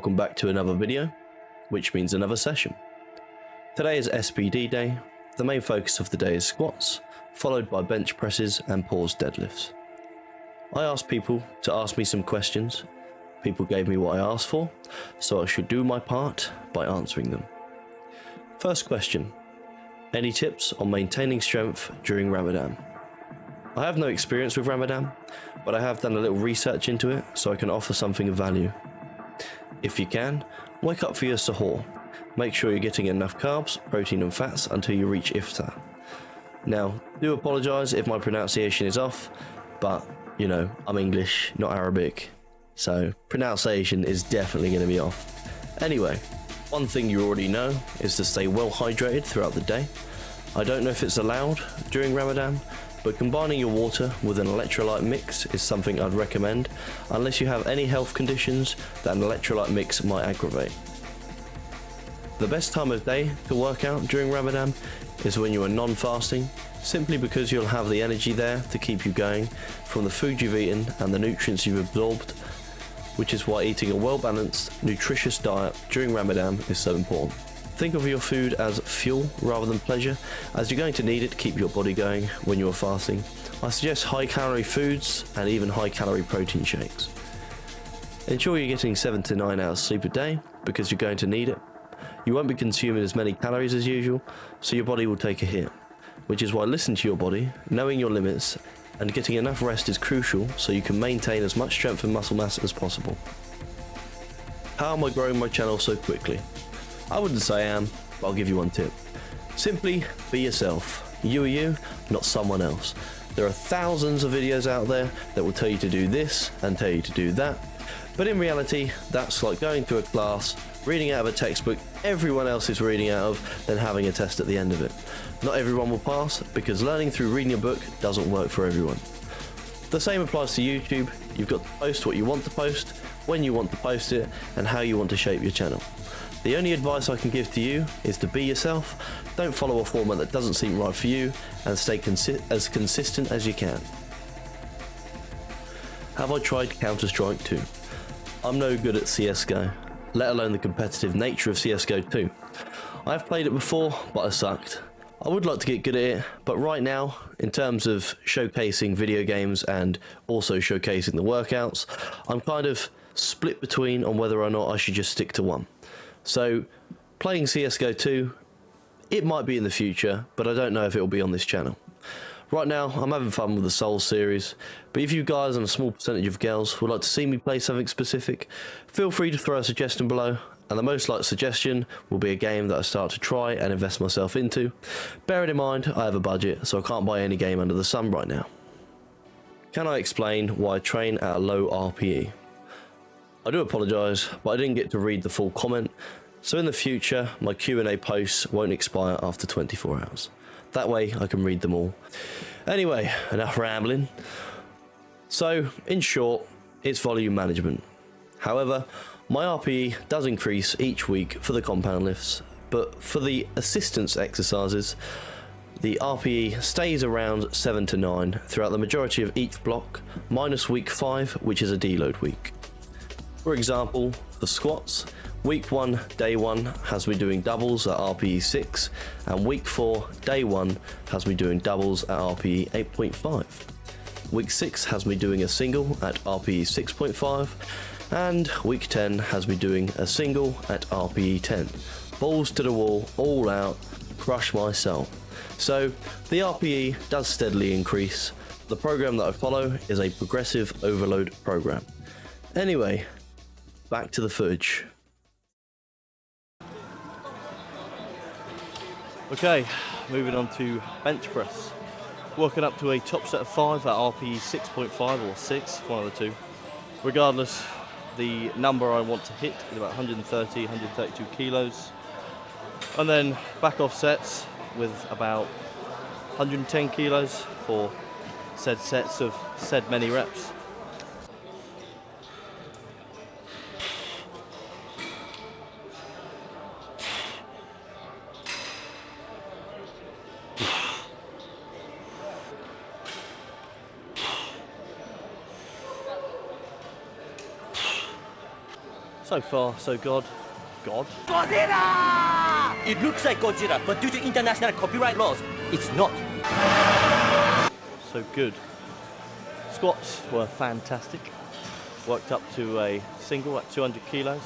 welcome back to another video, which means another session. Today is SBD day. The main focus of the day is squats, followed by bench presses and pause deadlifts. I asked people to ask me some questions. People gave me what I asked for, so I should do my part by answering them. First question: any tips on maintaining strength during Ramadan? I have no experience with Ramadan, but I have done a little research into it so I can offer something of value. If you can, wake up for your sahur. Make sure you're getting enough carbs, protein and fats until you reach iftar. Now, do apologise if my pronunciation is off, but you know, I'm English, not Arabic, so pronunciation is definitely going to be off. Anyway, one thing you already know is to stay well hydrated throughout the day. I don't know if it's allowed during Ramadan, but combining your water with an electrolyte mix is something I'd recommend, unless you have any health conditions that an electrolyte mix might aggravate. The best time of day to work out during Ramadan is when you are non-fasting, simply because you'll have the energy there to keep you going from the food you've eaten and the nutrients you've absorbed, which is why eating a well-balanced, nutritious diet during Ramadan is so important. Think of your food as fuel rather than pleasure, as you're going to need it to keep your body going when you are fasting. I suggest high-calorie foods and even high-calorie protein shakes. Ensure you're getting 7 to 9 hours sleep a day, because you're going to need it. You won't be consuming as many calories as usual, so your body will take a hit, which is why listening to your body, knowing your limits, and getting enough rest is crucial so you can maintain as much strength and muscle mass as possible. How am I growing my channel so quickly? I wouldn't say I am, but I'll give you one tip. Simply be yourself. You are you, not someone else. There are thousands of videos out there that will tell you to do this and tell you to do that, but in reality, that's like going to a class, reading out of a textbook everyone else is reading out of, then having a test at the end of it. Not everyone will pass, because learning through reading a book doesn't work for everyone. The same applies to YouTube. You've got to post what you want to post, when you want to post it, and how you want to shape your channel. The only advice I can give to you is to be yourself, don't follow a format that doesn't seem right for you, and stay as consistent as you can. Have I tried Counter-Strike 2? I'm no good at CSGO, let alone the competitive nature of CSGO 2. I've played it before, but I sucked. I would like to get good at it, but right now, in terms of showcasing video games and also showcasing the workouts, I'm kind of split between on whether or not I should just stick to one. So, playing CSGO 2, it might be in the future, but I don't know if it will be on this channel. Right now, I'm having fun with the Soul series, but if you guys and a small percentage of girls would like to see me play something specific, feel free to throw a suggestion below, and the most likely suggestion will be a game that I start to try and invest myself into. Bearing in mind, I have a budget, so I can't buy any game under the sun right now. Can I explain why I train at a low RPE? I do apologise, but I didn't get to read the full comment, so in the future my Q&A posts won't expire after 24 hours. That way I can read them all. Anyway, enough rambling. So, in short, it's volume management. However, my RPE does increase each week for the compound lifts, but for the assistance exercises, the RPE stays around 7 to 9 throughout the majority of each block, minus week 5, which is a deload week. For example, for squats, week 1, day 1 has me doing doubles at RPE 6, and week 4, day 1 has me doing doubles at RPE 8.5. Week 6 has me doing a single at RPE 6.5, and week 10 has me doing a single at RPE 10. Balls to the wall, all out, crush my soul. So the RPE does steadily increase. The program that I follow is a progressive overload program. Anyway, back to the footage. Okay, moving on to bench press. Working up to a top set of 5 at RPE 6.5 or 6, one of the two. Regardless, the number I want to hit is about 130, 132 kilos. And then back off sets with about 110 kilos for said sets of said many reps. So far, so God. Godzilla! It looks like Godzilla, but due to international copyright laws, it's not. So good. Squats were fantastic. Worked up to a single at 200 kilos,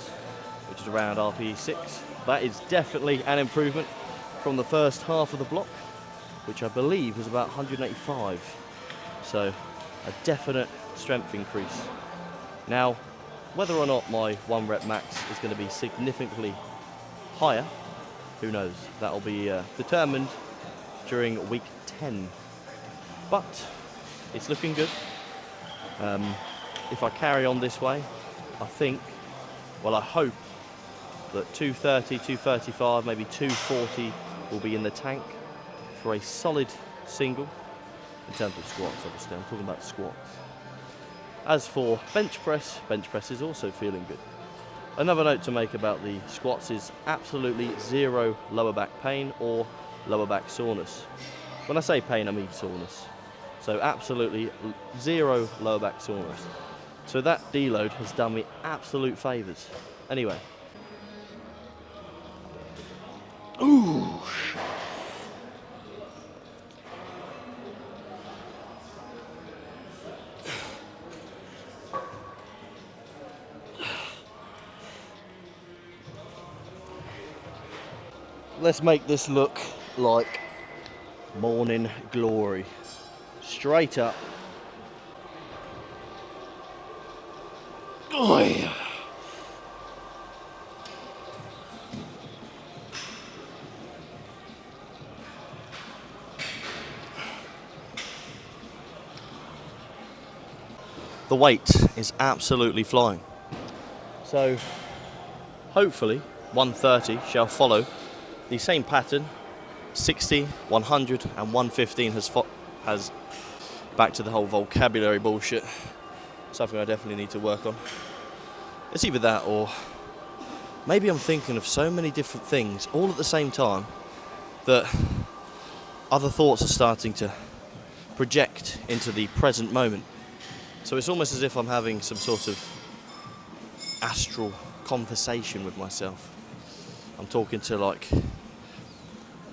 which is around RPE 6. That is definitely an improvement from the first half of the block, which I believe was about 185. So a definite strength increase. Now, whether or not my 1 rep max is going to be significantly higher, who knows? That'll be determined during week 10. But it's looking good. If I carry on this way, I think, well, I hope that 230, 235, maybe 240 will be in the tank for a solid single in terms of squats, obviously. I'm talking about squats. As for bench press is also feeling good. Another note to make about the squats is absolutely zero lower back pain or lower back soreness. When I say pain, I mean soreness. So absolutely zero lower back soreness. So that deload has done me absolute favours. Anyway. Ooh. Let's make this look like morning glory. Straight up. Oi. The weight is absolutely flying. So hopefully 130 shall follow the same pattern. 60, 100 and 115 has back to the whole vocabulary bullshit. Something I definitely need to work on. It's either that or maybe I'm thinking of so many different things all at the same time that other thoughts are starting to project into the present moment. So it's almost as if I'm having some sort of astral conversation with myself. I'm talking to like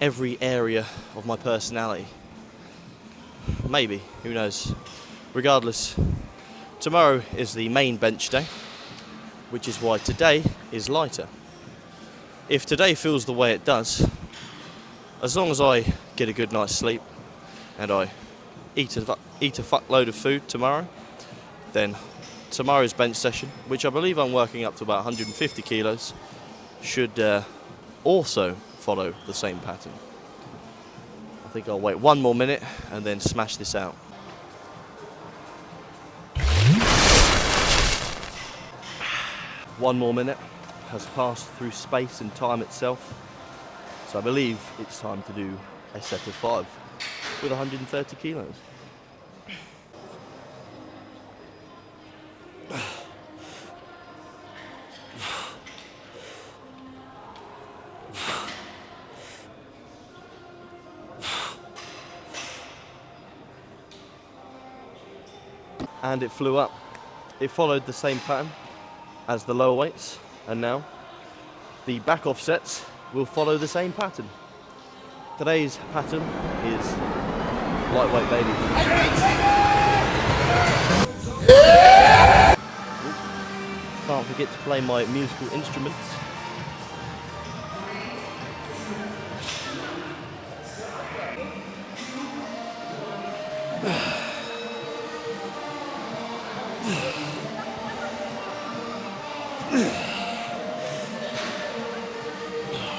every area of my personality. Maybe, who knows. Regardless, tomorrow is the main bench day, which is why today is lighter. If today feels the way it does, as long as I get a good night's sleep and I eat a fuckload of food tomorrow, then tomorrow's bench session, which I believe I'm working up to about 150 kilos, should also follow the same pattern. I think I'll wait 1 more minute and then smash this out. One more minute has passed through space and time itself, so I believe it's time to do a set of 5 with 130 kilos. And it flew up. It followed the same pattern as the lower weights, and now the back offsets will follow the same pattern. Today's pattern is lightweight baby. Can't forget to play my musical instruments.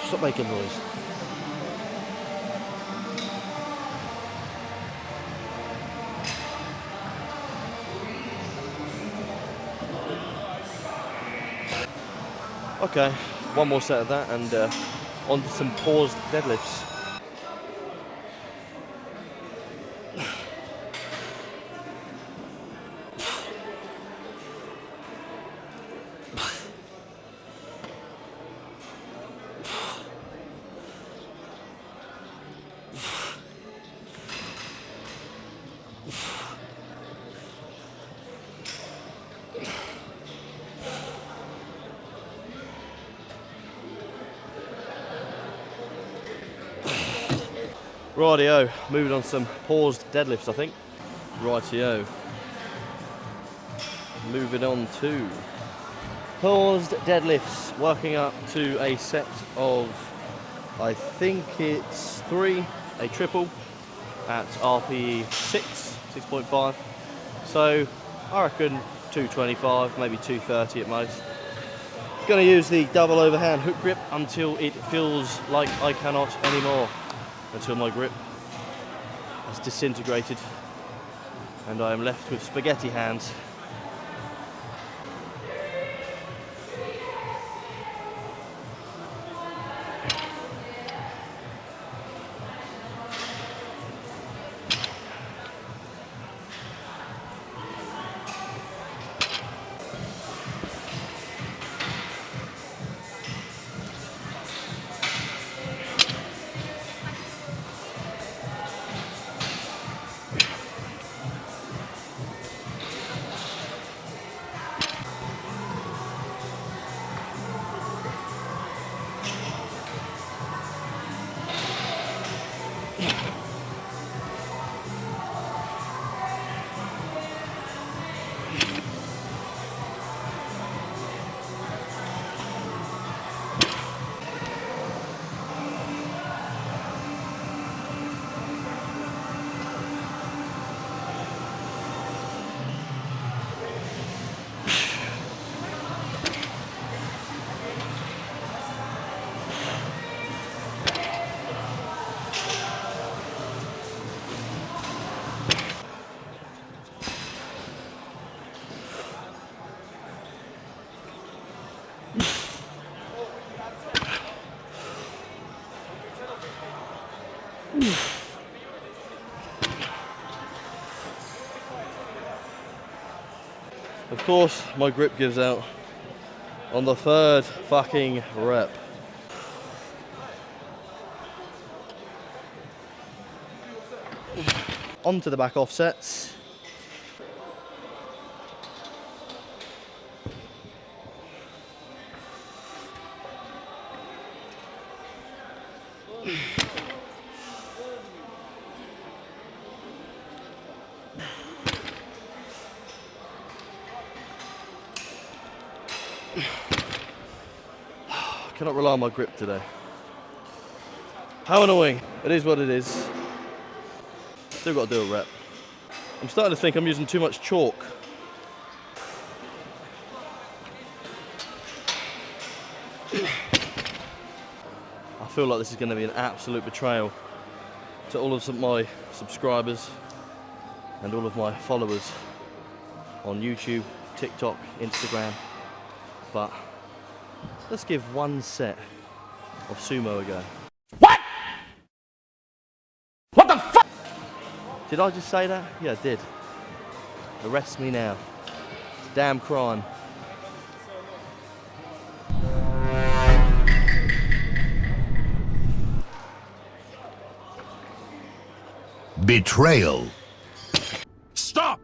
Stop making noise. Okay, one more set of that and on to some paused deadlifts. Rightio, moving on to some paused deadlifts, I think. Rightio. Moving on to paused deadlifts, working up to a set of, I think it's 3, a triple at RPE 6.5. So I reckon 225, maybe 230 at most. Going to use the double overhand hook grip until it feels like I cannot anymore. Until my grip has disintegrated and I am left with spaghetti hands. Of course, my grip gives out on the 3rd fucking rep. Onto the back offsets. Cannot rely on my grip today. How annoying. It is what it is. Still got to do a rep. I'm starting to think I'm using too much chalk. I feel like this is going to be an absolute betrayal to all of my subscribers and all of my followers on YouTube, TikTok, Instagram, but let's give one set of sumo a go. What? What the fuck? Did I just say that? Yeah, I did. Arrest me now. Damn crime. Betrayal. Stop!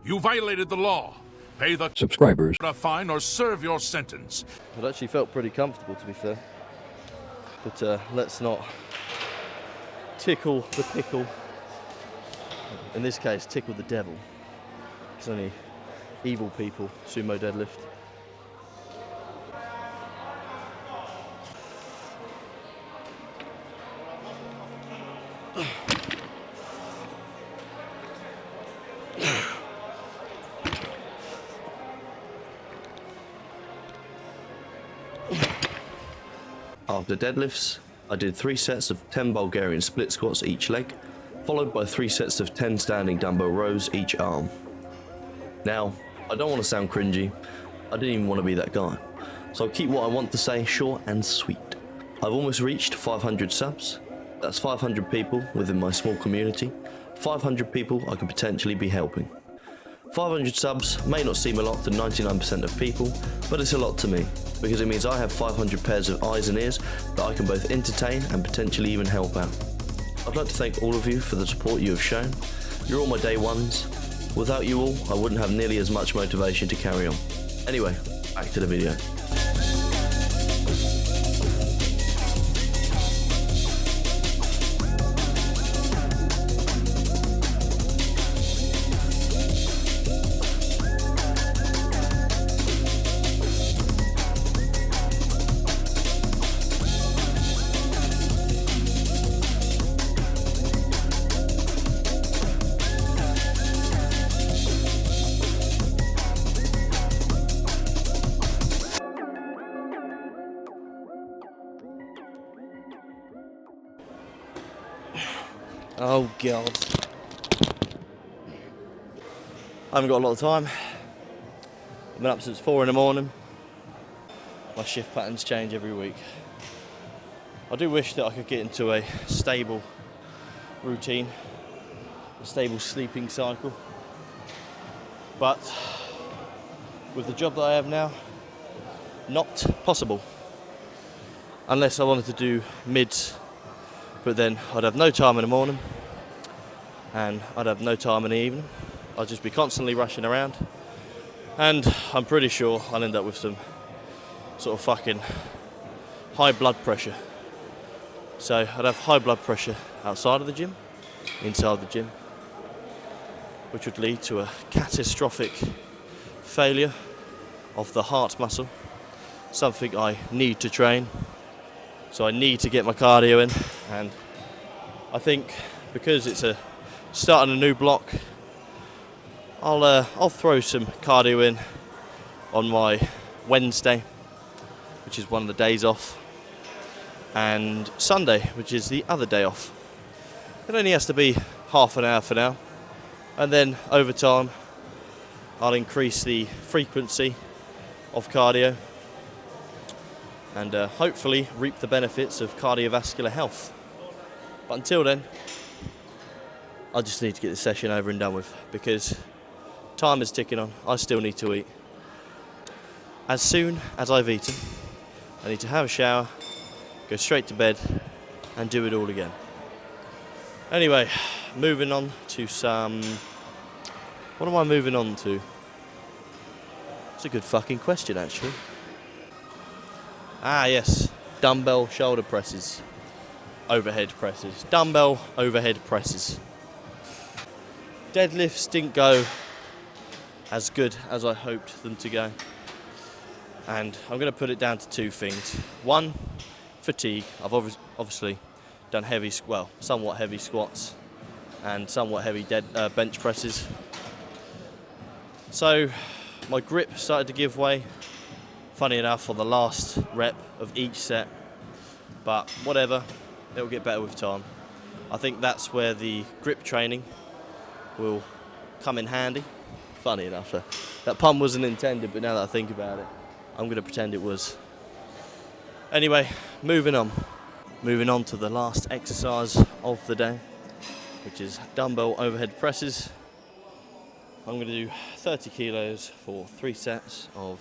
You violated the law. Pay the subscribers a fine or serve your sentence. It actually felt pretty comfortable, to be fair. But let's not tickle the pickle. In this case, tickle the devil. It's only evil people sumo deadlift. After deadlifts, I did 3 sets of 10 Bulgarian split squats each leg, followed by 3 sets of 10 standing dumbbell rows each arm. Now, I don't want to sound cringy, I didn't even want to be that guy, so I'll keep what I want to say short and sweet. I've almost reached 500 subs, that's 500 people within my small community, 500 people I could potentially be helping. 500 subs may not seem a lot to 99% of people, but it's a lot to me, because it means I have 500 pairs of eyes and ears that I can both entertain and potentially even help out. I'd like to thank all of you for the support you have shown. You're all my day ones. Without you all, I wouldn't have nearly as much motivation to carry on. Anyway, back to the video. Oh God. I haven't got a lot of time. I've been up since 4 in the morning. My shift patterns change every week. I do wish that I could get into a stable routine, a stable sleeping cycle. But with the job that I have now, not possible. Unless I wanted to do mids, but then I'd have no time in the morning and I'd have no time in the evening. I'd just be constantly rushing around, and I'm pretty sure I'll end up with some sort of fucking high blood pressure. So I'd have high blood pressure outside of the gym, inside the gym, which would lead to a catastrophic failure of the heart muscle, something I need to train. So I need to get my cardio in, and I think because it's starting a new block, I'll throw some cardio in on my Wednesday, which is one of the days off, and Sunday, which is the other day off. It only has to be half an hour for now, and then over time I'll increase the frequency of cardio and hopefully reap the benefits of cardiovascular health. But until then, I just need to get this session over and done with, because time is ticking on. I still need to eat. As soon as I've eaten, I need to have a shower, go straight to bed, and do it all again. Anyway, moving on to some... What am I moving on to? It's a good fucking question, actually. Ah, yes. Dumbbell shoulder presses. Overhead presses. Dumbbell overhead presses. Deadlifts didn't go as good as I hoped them to go. And I'm going to put it down to two things. One, fatigue. I've obviously done somewhat heavy squats and somewhat heavy bench presses. So my grip started to give way, funny enough, on the last rep of each set. But whatever, it'll get better with time. I think that's where the grip training will come in handy. Funny enough, that pun wasn't intended, but now that I think about it, I'm going to pretend it was. Anyway, moving on. Moving on to the last exercise of the day, which is dumbbell overhead presses. I'm going to do 30 kilos for 3 sets of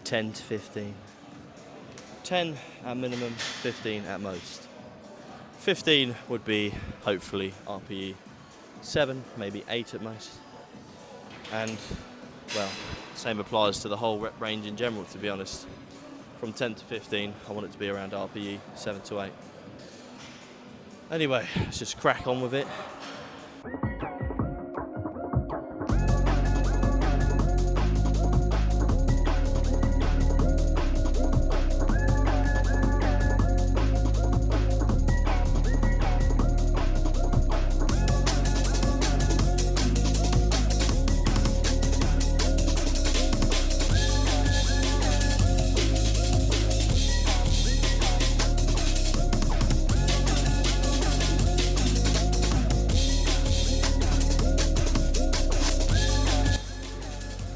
10 to 15. 10 at minimum, 15 at most. 15 would be hopefully RPE 7, maybe 8 at most. And, well, same applies to the whole rep range in general, to be honest. From 10 to 15, I want it to be around RPE 7 to 8. Anyway, let's just crack on with it.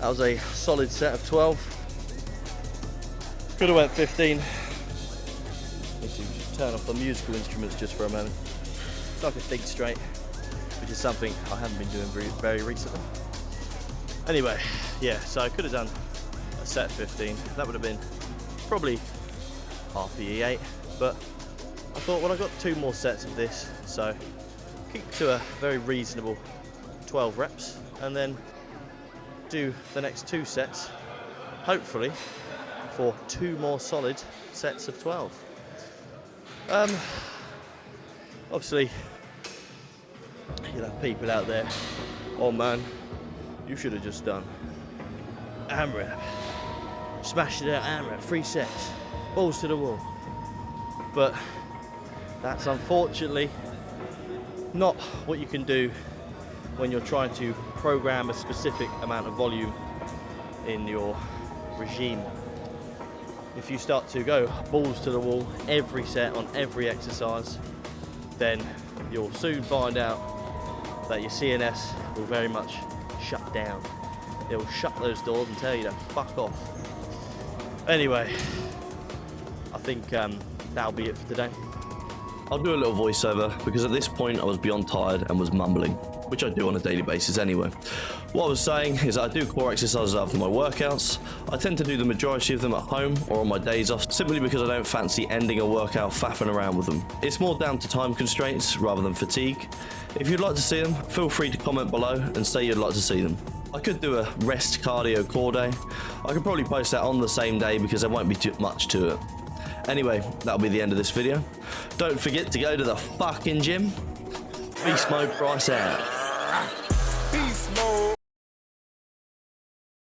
That was a solid set of 12. Could have went 15. Need to turn off the musical instruments just for a moment, so I can think straight, which is something I haven't been doing very recently. Anyway, yeah, so I could have done a set of 15. That would have been probably RPE 8, but I thought, well, I've got 2 more sets of this, so keep to a very reasonable 12 reps, and then do the next 2 sets, hopefully, for 2 more solid sets of 12. Obviously, you'll have people out there, oh man, you should have just done AMRAP, smashed it out AMRAP, 3 sets, balls to the wall. But that's unfortunately not what you can do when you're trying to program a specific amount of volume in your regime. If you start to go balls to the wall every set on every exercise, then you'll soon find out that your CNS will very much shut down. It will shut those doors and tell you to fuck off. Anyway, I think that'll be it for today. I'll do a little voiceover because at this point I was beyond tired and was mumbling, which I do on a daily basis anyway. What I was saying is I do core exercises after my workouts. I tend to do the majority of them at home or on my days off, simply because I don't fancy ending a workout faffing around with them. It's more down to time constraints rather than fatigue. If you'd like to see them, feel free to comment below and say you'd like to see them. I could do a rest cardio core day. I could probably post that on the same day because there won't be too much to it. Anyway, that'll be the end of this video. Don't forget to go to the fucking gym. Beast Mode Price out. Beast mode.